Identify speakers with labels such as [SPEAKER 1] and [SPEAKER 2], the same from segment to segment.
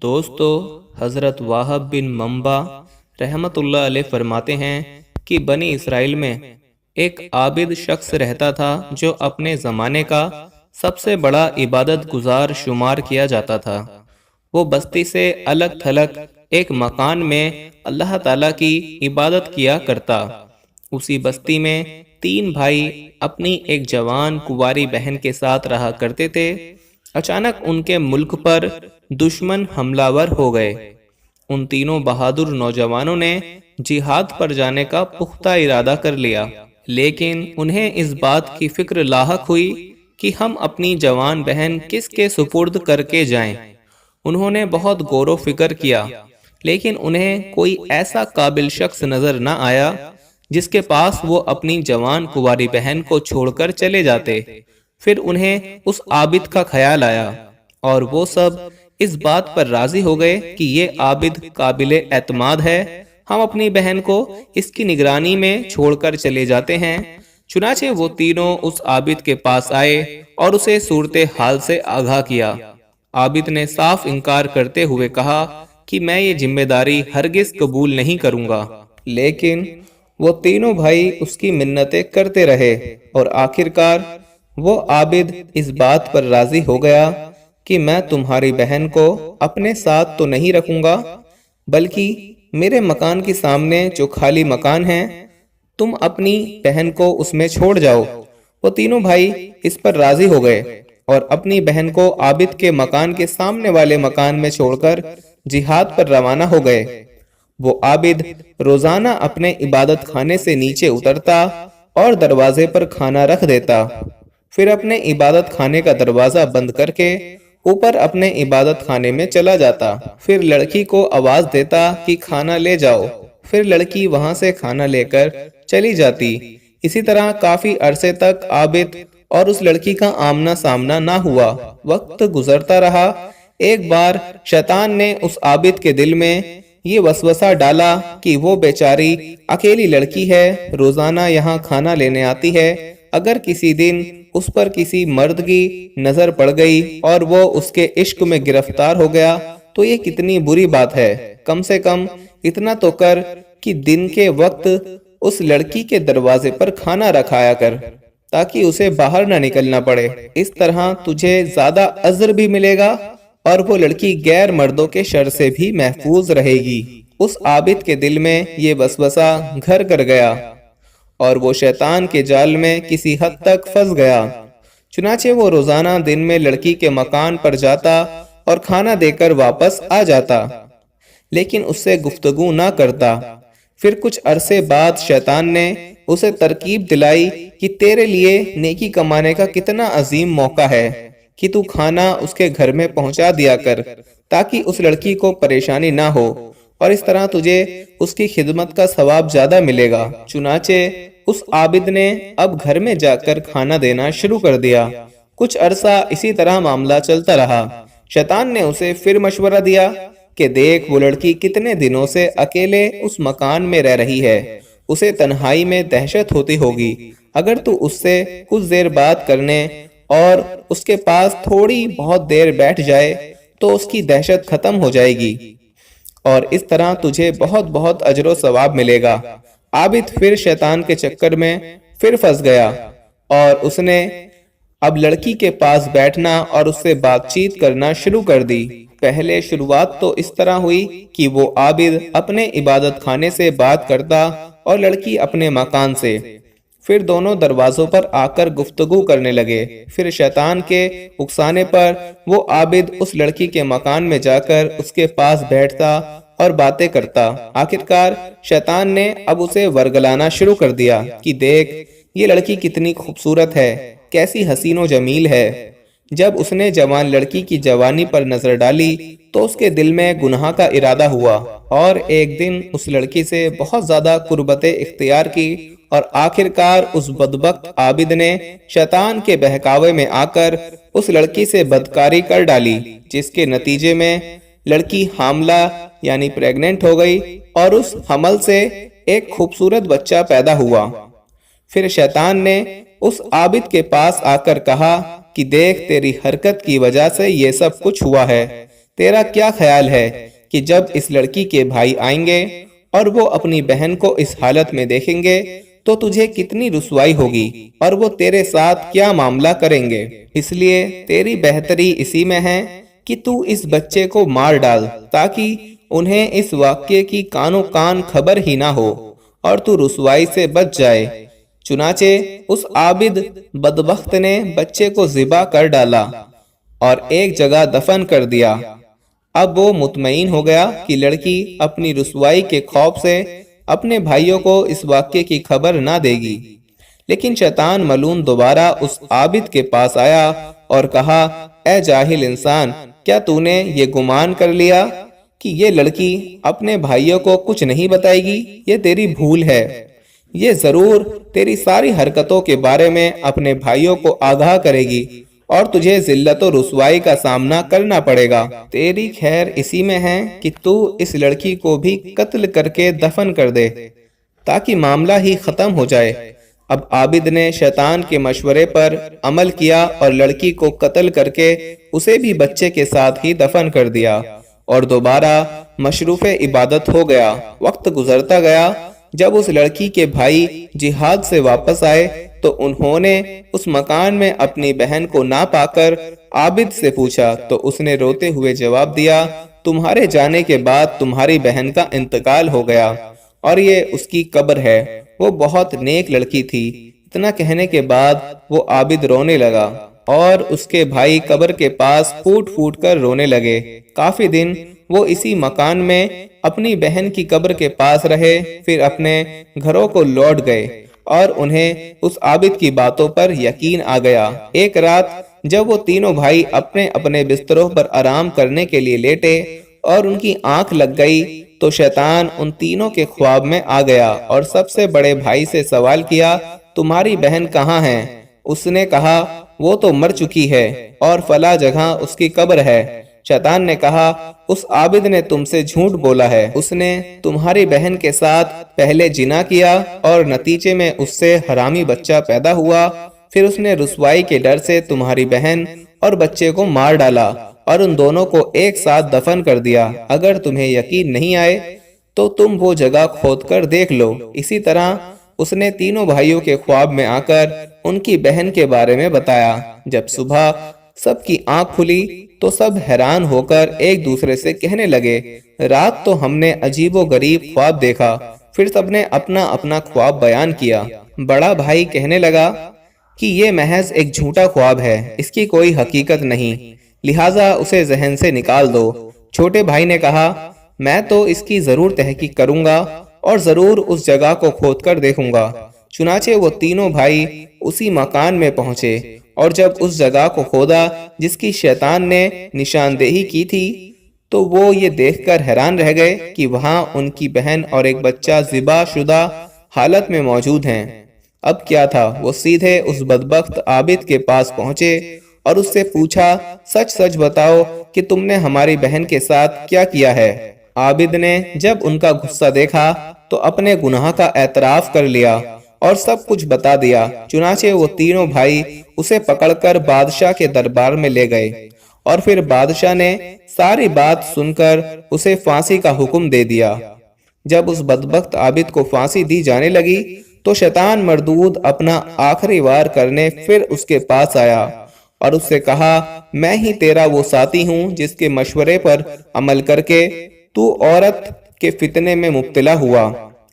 [SPEAKER 1] دوستو، حضرت واہب بن منبع رحمت اللہ علیہ فرماتے ہیں کہ بنی اسرائیل میں ایک عابد شخص رہتا تھا جو اپنے زمانے کا سب سے بڑا عبادت گزار شمار کیا جاتا تھا۔ وہ بستی سے الگ تھلگ ایک مکان میں اللہ تعالیٰ کی عبادت کیا کرتا۔ اسی بستی میں 3 بھائی اپنی ایک جوان کنواری بہن کے ساتھ رہا کرتے تھے۔ اچانک ان کے ملک پر دشمن حملہ ور ہو گئے۔ ان تینوں بہادر نوجوانوں نے جہاد پر جانے کا پختہ ارادہ کر لیا، لیکن انہیں اس بات کی فکر لاحق ہوئی کہ ہم اپنی جوان بہن کس کے سپرد کر کے جائیں۔ انہوں نے بہت غور و فکر کیا، لیکن انہیں کوئی ایسا قابل شخص نظر نہ آیا جس کے پاس وہ اپنی جوان کنواری بہن کو چھوڑ کر چلے جاتے۔ پھر انہیں اس عابد کا خیال آیا اور وہ سب اس بات پر راضی ہو گئے کہ یہ عابد قابل اعتماد ہے، ہم اپنی بہن کو اس کی نگرانی میں چھوڑ کر چلے جاتے ہیں۔ چنانچہ وہ تینوں اس عابد کے پاس آئے اور اسے صورتحال سے آگاہ کیا۔ عابد نے صاف انکار کرتے ہوئے کہا کہ میں یہ ذمہ داری ہرگز قبول نہیں کروں گا، لیکن وہ تینوں بھائی اس کی منتیں کرتے رہے اور آخرکار وہ عابد اس بات پر راضی ہو گیا کہ میں تمہاری بہن کو اپنے ساتھ تو نہیں رکھوں گا، بلکہ میرے مکان کے سامنے جو خالی مکان ہے تم اپنی بہن کو اس میں چھوڑ جاؤ۔ وہ تینوں بھائی اس پر راضی ہو گئے اور اپنی بہن کو عابد کے مکان کے سامنے والے مکان میں چھوڑ کر جہاد پر روانہ ہو گئے۔ وہ عابد روزانہ اپنے عبادت خانے سے نیچے اترتا اور دروازے پر کھانا رکھ دیتا، پھر اپنے عبادت خانے کا دروازہ بند کر کے اوپر اپنے عبادت خانے میں چلا جاتا، پھر لڑکی کو آواز دیتا کہ کھانا لے جاؤ، پھر لڑکی وہاں سے کھانا لے کر چلی جاتی۔ اسی طرح کافی عرصے تک عابد اور اس لڑکی کا آمنا سامنا نہ ہوا۔ وقت گزرتا رہا۔ ایک بار شیطان نے اس عابد کے دل میں یہ وسوسہ ڈالا کہ وہ بیچاری اکیلی لڑکی ہے، روزانہ یہاں کھانا لینے آتی ہے، اگر کسی دن اس پر کسی مرد کی نظر پڑ گئی اور وہ اس کے عشق میں گرفتار ہو گیا تو یہ کتنی بری بات ہے۔ کم سے کم اتنا تو کر کہ دن کے وقت اس لڑکی کے دروازے پر کھانا رکھایا کر تاکہ اسے باہر نہ نکلنا پڑے۔ اس طرح تجھے زیادہ اجر بھی ملے گا اور وہ لڑکی غیر مردوں کے شر سے بھی محفوظ رہے گی۔ اس عابد کے دل میں یہ وسوسہ گھر کر گیا اور وہ شیطان کے جال میں کسی حد تک پھنس گیا۔ چنانچہ وہ روزانہ دن میں لڑکی کے مکان پر جاتا اور کھانا دے کر واپس آ جاتا، لیکن اس سے گفتگو نہ کرتا۔ پھر کچھ عرصے بعد شیطان نے اسے ترکیب دلائی کہ تیرے لیے نیکی کمانے کا کتنا عظیم موقع ہے کہ تو کھانا اس کے گھر میں پہنچا دیا کر تاکہ اس لڑکی کو پریشانی نہ ہو، اور اس طرح تجھے اس کی خدمت کا ثواب زیادہ ملے گا۔ چنانچہ اس عابد نے اب گھر میں جا کر کھانا دینا شروع کر دیا۔ کچھ عرصہ اسی طرح معاملہ چلتا رہا۔ شیطان نے اسے پھر مشورہ دیا کہ دیکھ، وہ لڑکی کتنے دنوں سے اکیلے اس مکان میں رہ رہی ہے، اسے تنہائی میں دہشت ہوتی ہوگی، اگر تو اس سے کچھ دیر بات کرنے اور اس کے پاس تھوڑی بہت دیر بیٹھ جائے تو اس کی دہشت ختم ہو جائے گی اور اس طرح تجھے بہت بہت اجر و ثواب ملے گا۔ عابد پھر شیطان کے چکر میں پھر پھنس گیا اور اس نے اب لڑکی کے پاس بیٹھنا اور اس سے بات چیت کرنا شروع کر دی۔ پہلے شروعات تو اس طرح ہوئی کہ وہ عابد اپنے عبادت خانے سے بات کرتا اور لڑکی اپنے مکان سے، پھر دونوں دروازوں پر آ کر گفتگو کرنے لگے۔ پھر شیطان کے اکسانے پر وہ عابد اس لڑکی کے مکان میں جا کر اس کے پاس بیٹھتا اور باتیں کرتا۔ آخرکار شیطان نے اب اسے ورگلانا شروع کر دیا کہ دیکھ، یہ لڑکی کتنی خوبصورت ہے، کیسی حسین و جمیل ہے۔ جب اس نے جوان لڑکی کی جوانی پر نظر ڈالی تو اس کے دل میں گناہ کا ارادہ ہوا اور ایک دن اس لڑکی سے بہت زیادہ قربتیں اختیار کی، اور آخرکار اس بدبخت عابد نے شیطان کے بہکاوے میں آ کر اس لڑکی سے بدکاری کر ڈالی، جس کے نتیجے میں لڑکی حاملہ یعنی پریگننٹ ہو گئی اور اس حمل سے ایک خوبصورت بچہ پیدا ہوا۔ پھر شیطان نے اس عابد کے پاس آ کر کہا کہ دیکھ، تیری حرکت کی وجہ سے یہ سب کچھ ہوا ہے، تیرا کیا خیال ہے کہ جب اس لڑکی کے بھائی آئیں گے اور وہ اپنی بہن کو اس حالت میں دیکھیں گے تو تجھے کتنی رسوائی ہوگی اور وہ تیرے ساتھ کیا معاملہ کریں گے؟ اس لیے تیری بہتری اسی میں ہے کہ تو اس بچے کو مار ڈال تاکہ انہیں اس واقعے کی کانوں کان خبر ہی نہ ہو اور تو رسوائی سے بچ جائے۔ چنانچہ اس عابد بدبخت نے بچے کو ذبح کر ڈالا اور ایک جگہ دفن کر دیا۔ اب وہ مطمئن ہو گیا کہ لڑکی اپنی رسوائی کے خوف سے اپنے بھائیوں کو اس واقعے کی خبر نہ دے گی۔ لیکن شیطان ملعون دوبارہ اس عابد کے پاس آیا اور کہا، اے جاہل انسان، کیا تو نے یہ گمان کر لیا کہ یہ لڑکی اپنے بھائیوں کو کچھ نہیں بتائے گی؟ یہ تیری بھول ہے۔ یہ ضرور تیری ساری حرکتوں کے بارے میں اپنے بھائیوں کو آگاہ کرے گی اور تجھے ذلت و رسوائی کا سامنا کرنا پڑے گا۔ تیری خیر اسی میں ہے کہ تو اس لڑکی کو بھی قتل کر کے دفن کر دے تاکہ معاملہ ہی ختم ہو جائے۔ اب عابد نے شیطان کے مشورے پر عمل کیا اور لڑکی کو قتل کر کے اسے بھی بچے کے ساتھ ہی دفن کر دیا اور دوبارہ مشروف عبادت ہو گیا۔ وقت گزرتا گیا۔ جب اس لڑکی کے بھائی جہاد سے واپس آئے تو انہوں نے اس مکان میں اپنی بہن کو نہ پا کر عابد سے پوچھا تو اس نے روتے ہوئے جواب دیا، تمہارے جانے کے بعد تمہاری بہن کا انتقال ہو گیا اور یہ اس کی قبر ہے، وہ بہت نیک لڑکی تھی۔ اتنا کہنے کے بعد وہ عابد رونے لگا اور اس کے بھائی قبر کے پاس پھوٹ پھوٹ کر رونے لگے۔ کافی دن وہ اسی مکان میں اپنی بہن کی قبر کے پاس رہے، پھر اپنے گھروں کو لوٹ گئے اور انہیں اس عابد کی باتوں پر یقین آ گیا۔ ایک رات جب وہ تینوں بھائی اپنے اپنے بستروں پر آرام کرنے کے لیے لیٹے اور ان کی آنکھ لگ گئی تو شیطان ان تینوں کے خواب میں آ گیا اور سب سے بڑے بھائی سے سوال کیا، تمہاری بہن کہاں ہے؟ اس نے کہا، وہ تو مر چکی ہے اور فلاں جگہ اس کی قبر ہے۔ شیطان نے کہا، اس عابد نے تم سے جھوٹ بولا ہے، اس نے تمہاری بہن کے ساتھ پہلے جنا کیا اور نتیجے میں اس سے حرامی بچہ پیدا ہوا، پھر اس نے رسوائی کے ڈر سے تمہاری بہن اور بچے کو مار ڈالا اور ان دونوں کو ایک ساتھ دفن کر دیا۔ اگر تمہیں یقین نہیں آئے تو تم وہ جگہ کھود کر دیکھ لو۔ اسی طرح اس نے تینوں بھائیوں کے خواب میں آ کر ان کی بہن کے بارے میں بتایا۔ جب صبح سب کی آنکھ کھلی تو سب حیران ہو کر ایک دوسرے سے کہنے لگے، رات تو ہم نے عجیب و غریب خواب دیکھا۔ پھر سب نے اپنا اپنا خواب بیان کیا۔ بڑا بھائی کہنے لگا کہ یہ محض ایک جھوٹا خواب ہے، اس کی کوئی حقیقت نہیں، لہٰذا اسے ذہن سے نکال دو۔ چھوٹے بھائی نے کہا، میں تو اس کی ضرور تحقیق کروں گا اور ضرور اس جگہ کو کھود کر دیکھوں گا۔ چنانچہ وہ تینوں بھائی اسی مکان میں پہنچے اور جب اس جگہ کو کھودا جس کی شیطان نے نشاندہی کی تھی تو وہ یہ دیکھ کر حیران رہ گئے کہ وہاں ان کی بہن اور ایک بچہ ذبح شدہ حالت میں موجود ہیں۔ اب کیا تھا، وہ سیدھے اس بدبخت عابد کے پاس پہنچے اور اس سے پوچھا، سچ سچ بتاؤ کہ تم نے ہماری بہن کے ساتھ کیا کیا ہے؟ عابد نے جب ان کا غصہ دیکھا تو اپنے گناہ کا اعتراف کر لیا اور سب کچھ بتا دیا۔ چنانچہ وہ تینوں بھائی اسے پکڑ کر بادشاہ کے دربار میں لے گئے اور پھر بادشاہ نے ساری بات سن کر اسے پھانسی کا حکم دے دیا۔ جب اس بدبخت عابد کو پھانسی دی جانے لگی تو شیطان مردود اپنا آخری وار کرنے پھر اس کے پاس آیا اور اس سے کہا، میں ہی تیرا وہ ساتھی ہوں جس کے مشورے پر عمل کر کے تو عورت کے فتنے میں مبتلا ہوا،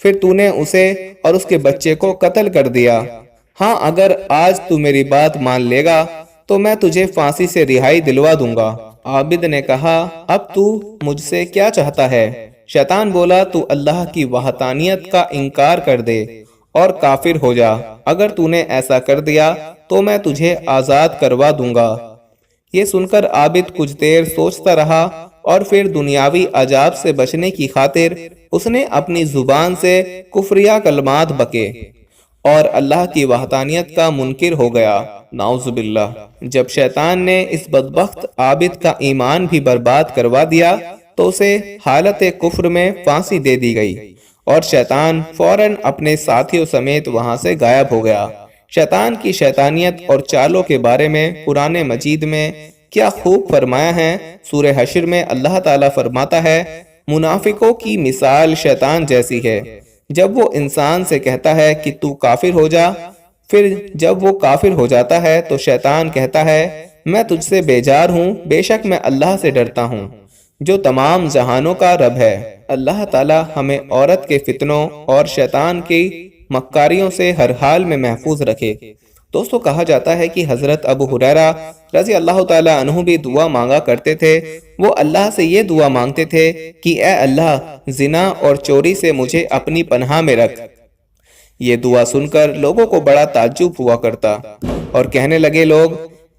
[SPEAKER 1] پھر تو نے اسے اور اس کے بچے کو قتل کر دیا۔ ہاں، اگر آج تو میری بات مان لے گا تو میں تجھے پھانسی سے رہائی دلوا دوں گا۔ عابد نے کہا، اب تو مجھ سے کیا چاہتا ہے؟ شیطان بولا، تو اللہ کی وحدانیت کا انکار کر دے اور کافر ہو جا۔ اگر تو نے ایسا کر دیا تو میں تجھے آزاد کروا دوں گا۔ یہ سن کر عابد کچھ دیر سوچتا رہا اور پھر دنیاوی عذاب سے بچنے کی خاطر اس نے اپنی زبان سے کفریہ کلمات بکے اور اللہ کی وحدانیت کا منکر ہو گیا۔ نعوذ باللہ۔ جب شیطان نے اس بدبخت عابد کا ایمان بھی برباد کروا دیا تو اسے حالت کفر میں پھانسی دے دی گئی اور شیطان فوراً اپنے ساتھیوں سمیت وہاں سے غائب ہو گیا۔ شیطان کی شیطانیت اور چالوں کے بارے میں قرآن مجید میں کیا خوب فرمایا ہے۔ سورہ حشر میں اللہ تعالیٰ فرماتا ہے منافقوں کی مثال شیطان جیسی ہے، جب وہ انسان سے کہتا ہے کہ تو کافر ہو جا، پھر جب وہ کافر ہو جاتا ہے تو شیطان کہتا ہے میں تجھ سے بیزار ہوں، بے شک میں اللہ سے ڈرتا ہوں جو تمام جہانوں کا رب ہے۔ اللہ تعالیٰ ہمیں عورت کے فتنوں اور شیطان کی مکاریوں سے ہر حال میں محفوظ رکھے۔ دوستو کہا جاتا ہے کہ حضرت ابو ہریرہ رضی اللہ تعالیٰ عنہ بھی دعا مانگا کرتے تھے۔ وہ اللہ سے یہ دعا مانگتے تھے کہ اے اللہ زنا اور چوری سے مجھے اپنی پناہ میں رکھ۔ یہ دعا سن کر لوگوں کو بڑا تعجب ہوا کرتا اور کہنے لگے لوگ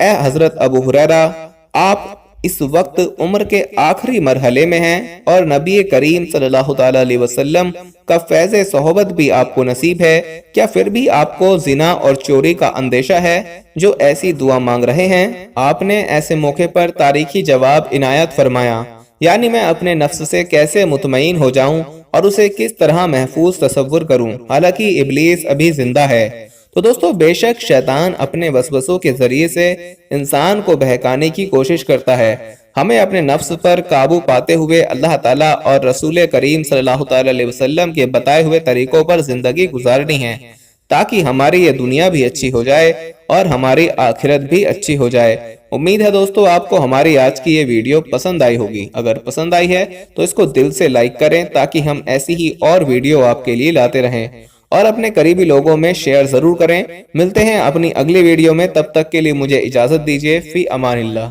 [SPEAKER 1] اے حضرت ابو ہریرہ آپ اس وقت عمر کے آخری مرحلے میں ہیں اور نبی کریم صلی اللہ تعالیٰ علیہ وسلم کا فیض صحبت بھی آپ کو نصیب ہے، کیا پھر بھی آپ کو زنا اور چوری کا اندیشہ ہے جو ایسی دعا مانگ رہے ہیں؟ آپ نے ایسے موقع پر تاریخی جواب عنایت فرمایا، یعنی میں اپنے نفس سے کیسے مطمئن ہو جاؤں اور اسے کس طرح محفوظ تصور کروں، حالانکہ ابلیس ابھی زندہ ہے۔ تو دوستو بے شک شیطان اپنے وسوسوں کے ذریعے سے انسان کو بہکانے کی کوشش کرتا ہے۔ ہمیں اپنے نفس پر قابو پاتے ہوئے اللہ تعالیٰ اور رسول کریم صلی اللہ تعالیٰ علیہ وسلم کے بتائے ہوئے طریقوں پر زندگی گزارنی ہے تاکہ ہماری یہ دنیا بھی اچھی ہو جائے اور ہماری آخرت بھی اچھی ہو جائے۔ امید ہے دوستو آپ کو ہماری آج کی یہ ویڈیو پسند آئی ہوگی۔ اگر پسند آئی ہے تو اس کو دل سے لائک کریں تاکہ ہم ایسی ہی اور ویڈیو آپ کے لیے لاتے رہیں، اور اپنے قریبی لوگوں میں شیئر ضرور کریں۔ ملتے ہیں اپنی اگلی ویڈیو میں، تب تک کے لیے مجھے اجازت دیجیے۔ فی امان اللہ۔